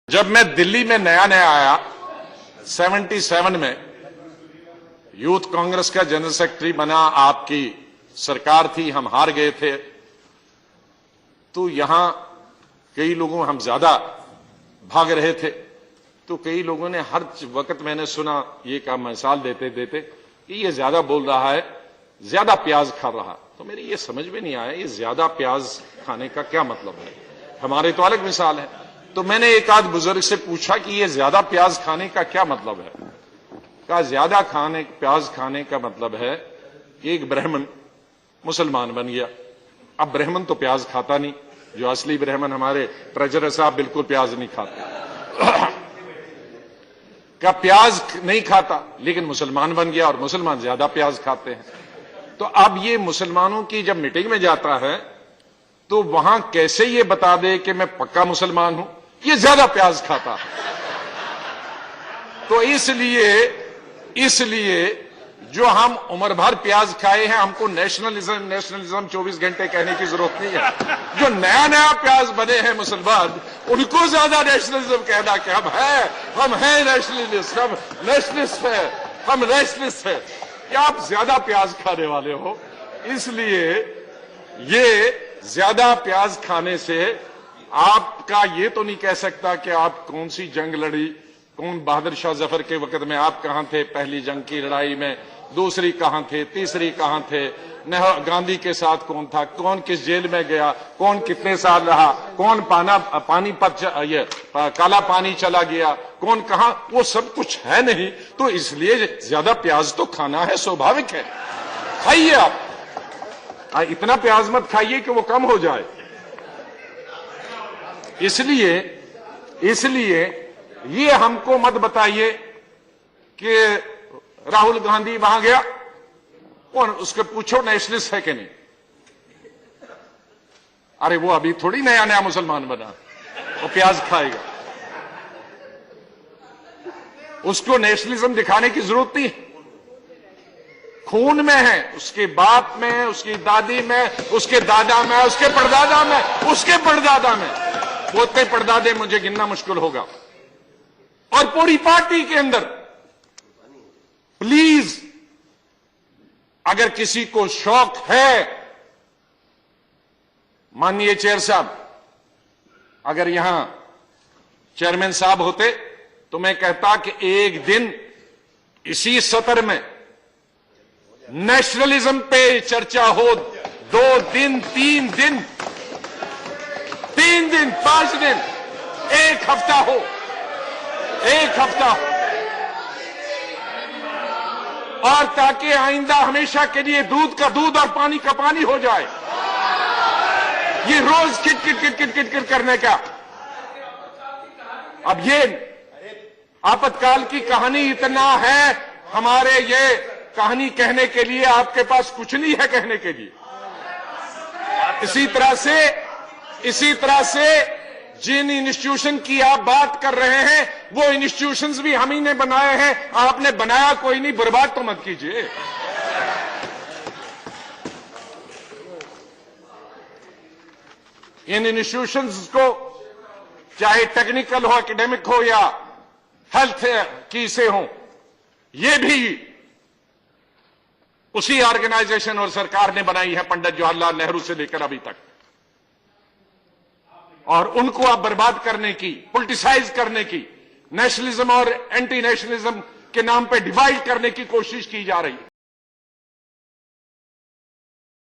जब मैं दिल्ली में नया नया आया 77 में, यूथ कांग्रेस का जनरल सेक्रेटरी बना, आपकी सरकार थी, हम हार गए थे, तो यहां कई लोगों, हम ज्यादा भाग रहे थे, तो कई लोगों ने हर वक्त मैंने सुना ये का मिसाल देते देते कि ये ज्यादा बोल रहा है, ज्यादा प्याज खा रहा। तो मेरी ये समझ में नहीं आया, ये ज्यादा प्याज खाने का क्या मतलब है। हमारे तो अलग मिसाल है। तो मैंने एक आध बुजुर्ग से पूछा कि ये ज्यादा प्याज खाने का क्या मतलब है। कहा ज्यादा प्याज खाने का मतलब है कि एक ब्राह्मण मुसलमान बन गया। अब ब्राह्मण तो प्याज खाता नहीं, जो असली ब्राह्मण हमारे ट्रेजरर साहब बिल्कुल प्याज नहीं खाते। क्या प्याज नहीं खाता, लेकिन मुसलमान बन गया और मुसलमान ज्यादा प्याज खाते हैं। तो अब ये मुसलमानों की जब मीटिंग में जाता है तो वहां कैसे ये बता दे कि मैं पक्का मुसलमान हूं, ये ज्यादा प्याज खाता है। तो इसलिए जो हम उम्र भर प्याज खाए हैं, हमको नेशनलिज्म 24 घंटे कहने की जरूरत नहीं है। जो नया नया प्याज बने हैं मुसलमान, उनको ज्यादा नेशनलिज्म कहना कि हम हैं नेशनलिस्ट, हम नेशनलिस्ट है, हम नेशनलिस्ट है। या आप ज्यादा प्याज खाने वाले हो, इसलिए ये ज्यादा प्याज खाने से आपका ये तो नहीं कह सकता कि आप कौन सी जंग लड़ी, कौन बहादुर शाह जफर के वक्त में आप कहां थे, पहली जंग की लड़ाई में, दूसरी कहां थे, तीसरी कहां थे, गांधी के साथ कौन था, कौन किस जेल में गया, कौन कितने साल रहा, कौन पानीपत ये काला पानी चला गया, कौन कहां, वो सब कुछ है नहीं। तो इसलिए ज्यादा प्याज तो खाना है, स्वाभाविक है, खाइए आप। इतना प्याज मत खाइए कि वो कम हो जाए। इसलिए ये हमको मत बताइए कि राहुल गांधी वहां गया, कौन उसके पूछो नेशनलिस्ट है कि नहीं। अरे वो अभी थोड़ी नया नया मुसलमान बना, वो प्याज खाएगा, उसको नेशनलिज्म दिखाने की जरूरत नहीं, खून में है, उसके बाप में, उसकी दादी में, उसके दादा में, उसके परदादा में, उसके परदादा में, पोते परदादे मुझे गिनना मुश्किल होगा, और पूरी पार्टी के अंदर। प्लीज, अगर किसी को शौक है, माननीय चेयर साहब, अगर यहां चेयरमैन साहब होते तो मैं कहता कि एक दिन इसी सत्र में नेशनलिज्म पे चर्चा हो, 2 दिन, 3 दिन, 5 दिन, 1 हफ्ता हो, 1 हफ्ता हो, और ताकि आइंदा हमेशा के लिए दूध का दूध और पानी का पानी हो जाए। ये रोज किट करने का। अब ये आपातकाल की कहानी इतना है, हमारे ये कहानी कहने के लिए आपके पास कुछ नहीं है कहने के लिए। इसी तरह से जिन इंस्टीट्यूशन की आप बात कर रहे हैं, वो इंस्टीट्यूशंस भी हम ही ने बनाए हैं, आपने बनाया कोई नहीं, बर्बाद तो मत कीजिए। इन इंस्टीट्यूशंस को चाहे टेक्निकल हो, एकेडमिक हो या हेल्थ की से हो, ये भी उसी ऑर्गेनाइजेशन और सरकार ने बनाई है, पंडित जवाहरलाल नेहरू से लेकर अभी तक। और उनको आप बर्बाद करने की, पॉलिटिसाइज करने की, नेशनलिज्म और एंटी नेशनलिज्म के नाम पे डिवाइड करने की कोशिश की जा रही है।